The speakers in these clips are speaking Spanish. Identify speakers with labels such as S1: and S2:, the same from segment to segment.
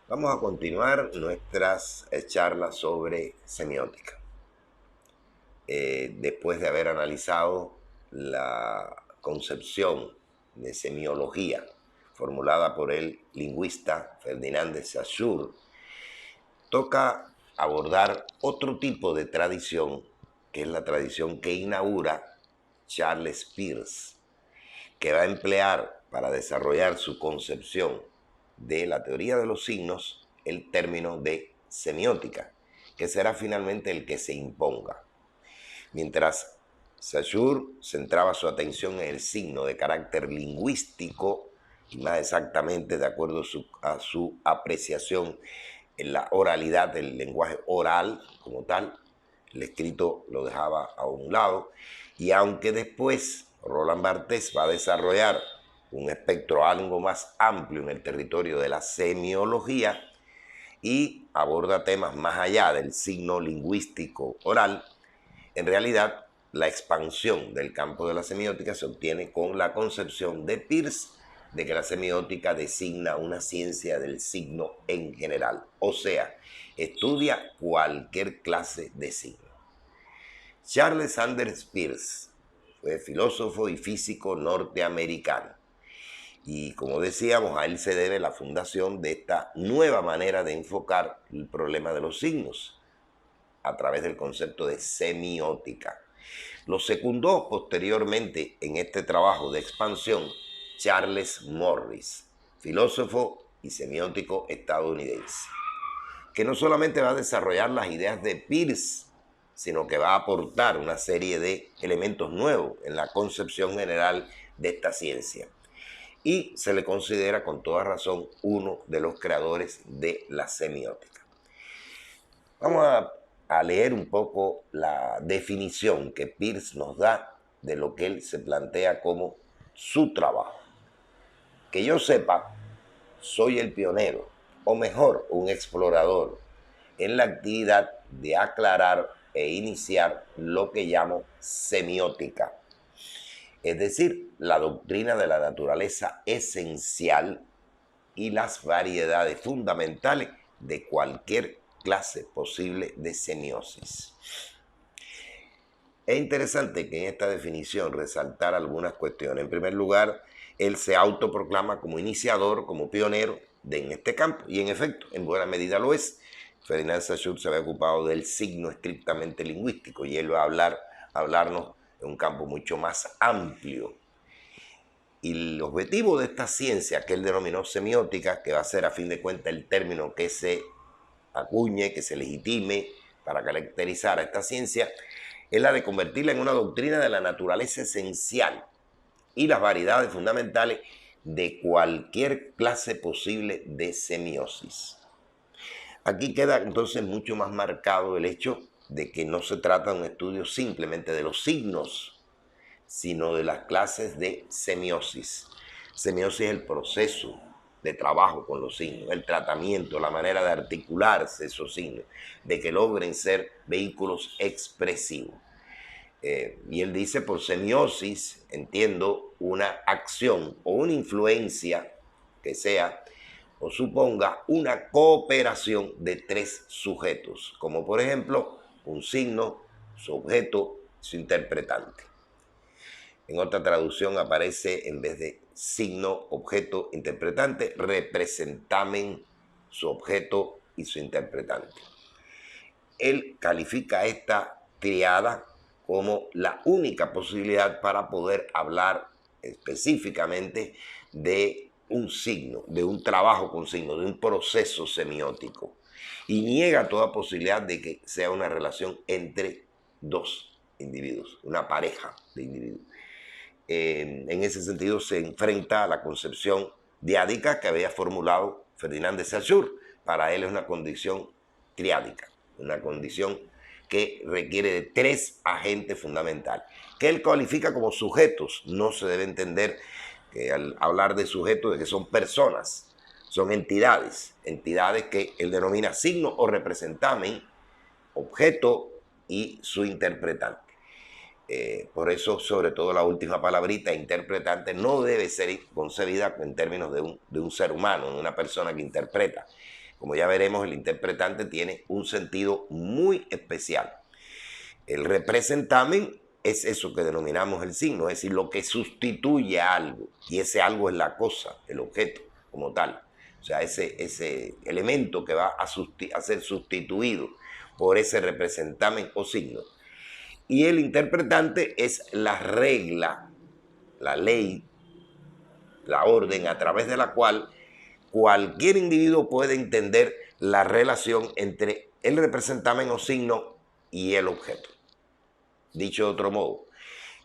S1: Vamos a continuar nuestras charlas sobre semiótica. Después de haber analizado la concepción de semiología formulada por el lingüista Ferdinand de Saussure, toca abordar otro tipo de tradición, que es la tradición que inaugura Charles Peirce, que va a emplear para desarrollar su concepción de la teoría de los signos el término de semiótica, que será finalmente el que se imponga. Mientras Saussure centraba su atención en el signo de carácter lingüístico, y más exactamente de acuerdo a su apreciación en la oralidad del lenguaje oral como tal, el escrito lo dejaba a un lado, y aunque después Roland Barthes va a desarrollar un espectro algo más amplio en el territorio de la semiología y aborda temas más allá del signo lingüístico oral, en realidad la expansión del campo de la semiótica se obtiene con la concepción de Peirce de que la semiótica designa una ciencia del signo en general, o sea, estudia cualquier clase de signo. Charles Sanders Peirce fue filósofo y físico norteamericano. Y como decíamos, a él se debe la fundación de esta nueva manera de enfocar el problema de los signos a través del concepto de semiótica. Lo secundó posteriormente en este trabajo de expansión Charles Morris, filósofo y semiótico estadounidense, que no solamente va a desarrollar las ideas de Peirce, sino que va a aportar una serie de elementos nuevos en la concepción general de esta ciencia. Y se le considera con toda razón uno de los creadores de la semiótica. Vamos a leer un poco la definición que Peirce nos da de lo que él se plantea como su trabajo. Que yo sepa, soy el pionero, o mejor, un explorador, en la actividad de aclarar e iniciar lo que llamo semiótica, es decir, la doctrina de la naturaleza esencial y las variedades fundamentales de cualquier clase posible de semiosis. Es interesante que en esta definición resaltar algunas cuestiones. En primer lugar, él se autoproclama como iniciador, como pionero en este campo, y en efecto, en buena medida lo es. Ferdinand Saussure se había ocupado del signo estrictamente lingüístico y él va a hablarnos de un campo mucho más amplio. Y el objetivo de esta ciencia, que él denominó semiótica, que va a ser a fin de cuentas el término que se acuñe, que se legitime para caracterizar a esta ciencia, es la de convertirla en una doctrina de la naturaleza esencial y las variedades fundamentales de cualquier clase posible de semiosis. Aquí queda entonces mucho más marcado el hecho de que no se trata de un estudio simplemente de los signos, sino de las clases de semiosis. Semiosis es el proceso de trabajo con los signos, el tratamiento, la manera de articularse esos signos, de que logren ser vehículos expresivos. Y él dice, por semiosis entiendo una acción o una influencia que sea o suponga una cooperación de tres sujetos, como por ejemplo un signo, su objeto, su interpretante. En otra traducción aparece, en vez de signo, objeto, interpretante, representamen, su objeto y su interpretante. Él califica esta triada como la única posibilidad para poder hablar específicamente de un signo, de un trabajo con signo, de un proceso semiótico. Y niega toda posibilidad de que sea una relación entre dos individuos, una pareja de individuos. En ese sentido se enfrenta a la concepción diádica que había formulado Ferdinand de Saussure. Para él es una condición triádica, una condición que requiere de tres agentes fundamentales, que él califica como sujetos. No se debe entender que al hablar de sujetos, de que son personas, son entidades que él denomina signo o representamen, objeto y su interpretante. Por eso, sobre todo la última palabrita, interpretante, no debe ser concebida en términos de un ser humano, de una persona que interpreta. Como ya veremos, el interpretante tiene un sentido muy especial. El representamen es eso que denominamos el signo, es decir, lo que sustituye a algo, y ese algo es la cosa, el objeto como tal. O sea, ese elemento que va a ser sustituido por ese representamen o signo. Y el interpretante es la regla, la ley, la orden a través de la cual cualquier individuo puede entender la relación entre el representamen o signo y el objeto. Dicho de otro modo,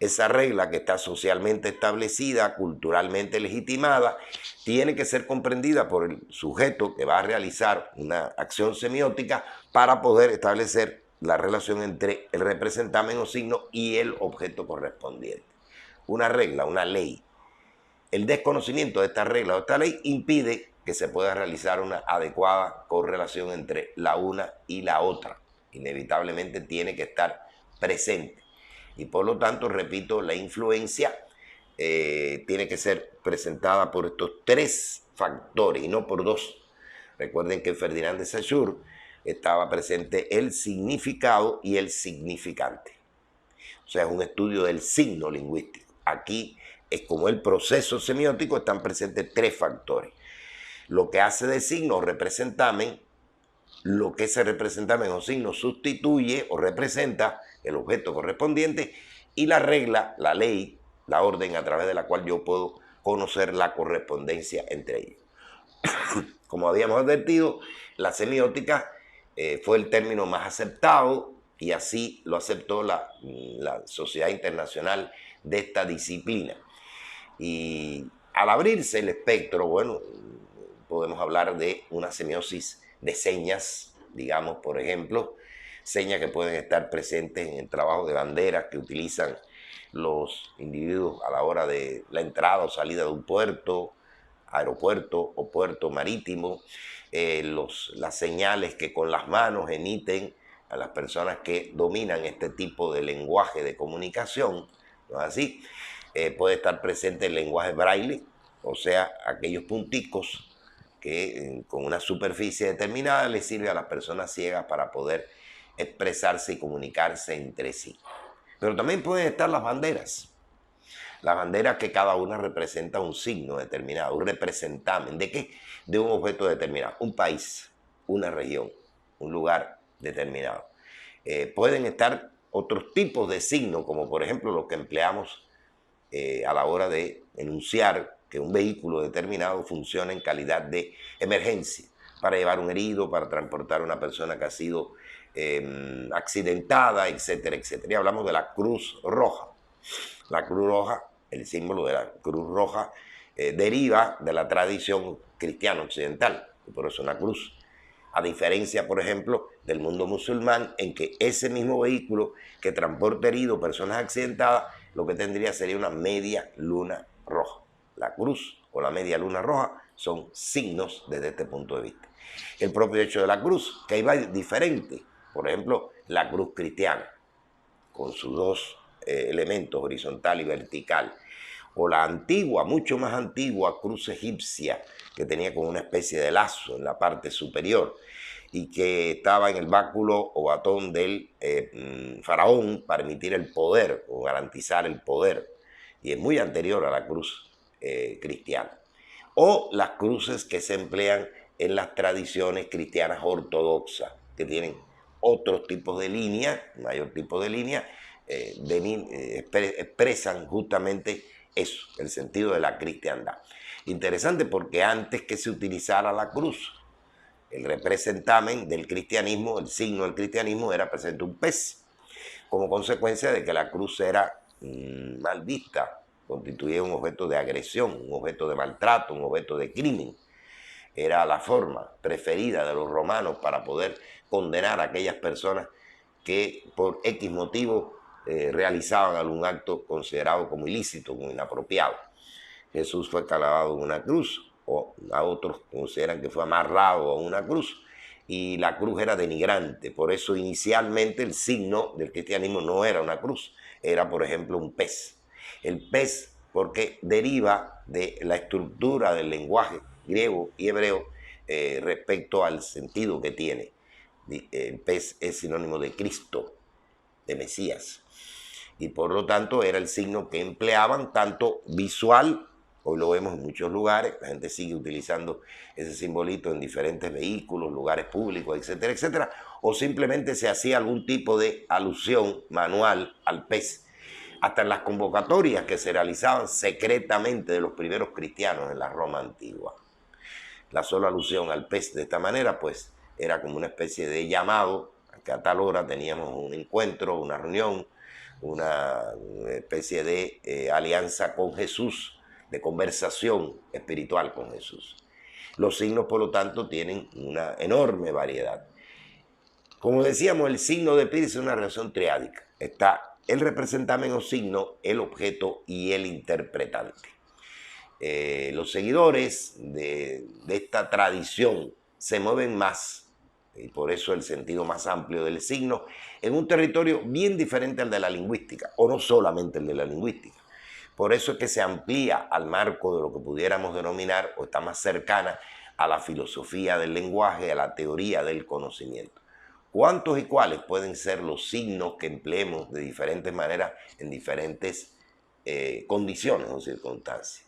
S1: esa regla que está socialmente establecida, culturalmente legitimada, tiene que ser comprendida por el sujeto que va a realizar una acción semiótica para poder establecer la relación entre el representamen o signo y el objeto correspondiente. Una regla, una ley. El desconocimiento de esta regla o esta ley impide que se pueda realizar una adecuada correlación entre la una y la otra. Inevitablemente tiene que estar presente. Y por lo tanto, repito, la influencia tiene que ser presentada por estos tres factores y no por dos. Recuerden que Ferdinand de Saussure estaba presente el significado y el significante. O sea, es un estudio del signo lingüístico. Aquí es como el proceso semiótico, están presentes tres factores. Lo que hace de signo o representamen, lo que ese representamen o signo sustituye o representa el objeto correspondiente, y la regla, la ley, la orden a través de la cual yo puedo conocer la correspondencia entre ellos. Como habíamos advertido, la semiótica fue el término más aceptado y así lo aceptó la Sociedad Internacional de esta disciplina. Y al abrirse el espectro, bueno, podemos hablar de una semiosis de señas, digamos, por ejemplo, señas que pueden estar presentes en el trabajo de banderas que utilizan los individuos a la hora de la entrada o salida de un puerto, aeropuerto o puerto marítimo, las señales que con las manos emiten a las personas que dominan este tipo de lenguaje de comunicación, ¿no es así? Puede estar presente el lenguaje braille, o sea, aquellos punticos que con una superficie determinada les sirve a las personas ciegas para poder expresarse y comunicarse entre sí. Pero también pueden estar las banderas que cada una representa un signo determinado, un representamen. ¿De qué? De un objeto determinado, un país, una región, un lugar determinado. Pueden estar otros tipos de signos, como por ejemplo los que empleamos a la hora de enunciar que un vehículo determinado funciona en calidad de emergencia, para llevar un herido, para transportar a una persona que ha sido accidentada, etcétera, etcétera. Y hablamos de la Cruz Roja. La Cruz Roja, el símbolo de la Cruz Roja, deriva de la tradición cristiana occidental, y por eso una cruz. A diferencia, por ejemplo, del mundo musulmán, en que ese mismo vehículo que transporta heridos, personas accidentadas, lo que tendría sería una media luna roja. La cruz o la media luna roja son signos desde este punto de vista. El propio hecho de la cruz, que ahí va diferente. Por ejemplo, la cruz cristiana, con sus dos elementos, horizontal y vertical. O la antigua, mucho más antigua cruz egipcia, que tenía como una especie de lazo en la parte superior y que estaba en el báculo o batón del faraón para emitir el poder o garantizar el poder. Y es muy anterior a la cruz cristiana. O las cruces que se emplean en las tradiciones cristianas ortodoxas, que tienen otros tipos de líneas, mayor tipo de línea, expresan justamente eso, el sentido de la cristiandad. Interesante porque antes que se utilizara la cruz, el representamen del cristianismo, el signo del cristianismo era presente un pez, como consecuencia de que la cruz era mal vista, constituía un objeto de agresión, un objeto de maltrato, un objeto de crimen. Era la forma preferida de los romanos para poder condenar a aquellas personas que por X motivo realizaban algún acto considerado como ilícito, como inapropiado. Jesús fue clavado en una cruz, o a otros consideran que fue amarrado a una cruz, y la cruz era denigrante. Por eso inicialmente el signo del cristianismo no era una cruz, era por ejemplo un pez. El pez porque deriva de la estructura del lenguaje griego y hebreo respecto al sentido que tiene. El pez es sinónimo de Cristo, de Mesías. Y por lo tanto era el signo que empleaban tanto visual, hoy lo vemos en muchos lugares, la gente sigue utilizando ese simbolito en diferentes vehículos, lugares públicos, etcétera, etcétera, o simplemente se hacía algún tipo de alusión manual al pez. Hasta en las convocatorias que se realizaban secretamente de los primeros cristianos en la Roma antigua. La sola alusión al pez de esta manera, pues, era como una especie de llamado, que a tal hora teníamos un encuentro, una reunión, una especie de alianza con Jesús, de conversación espiritual con Jesús. Los signos, por lo tanto, tienen una enorme variedad. Como decíamos, el signo de Pir es una relación triádica. Está el representante o signo, el objeto y el interpretante. Los seguidores de esta tradición se mueven más, y por eso el sentido más amplio del signo, en un territorio bien diferente al de la lingüística, o no solamente el de la lingüística. Por eso es que se amplía al marco de lo que pudiéramos denominar, o está más cercana a la filosofía del lenguaje, a la teoría del conocimiento. ¿Cuántos y cuáles pueden ser los signos que empleemos de diferentes maneras en diferentes condiciones o circunstancias?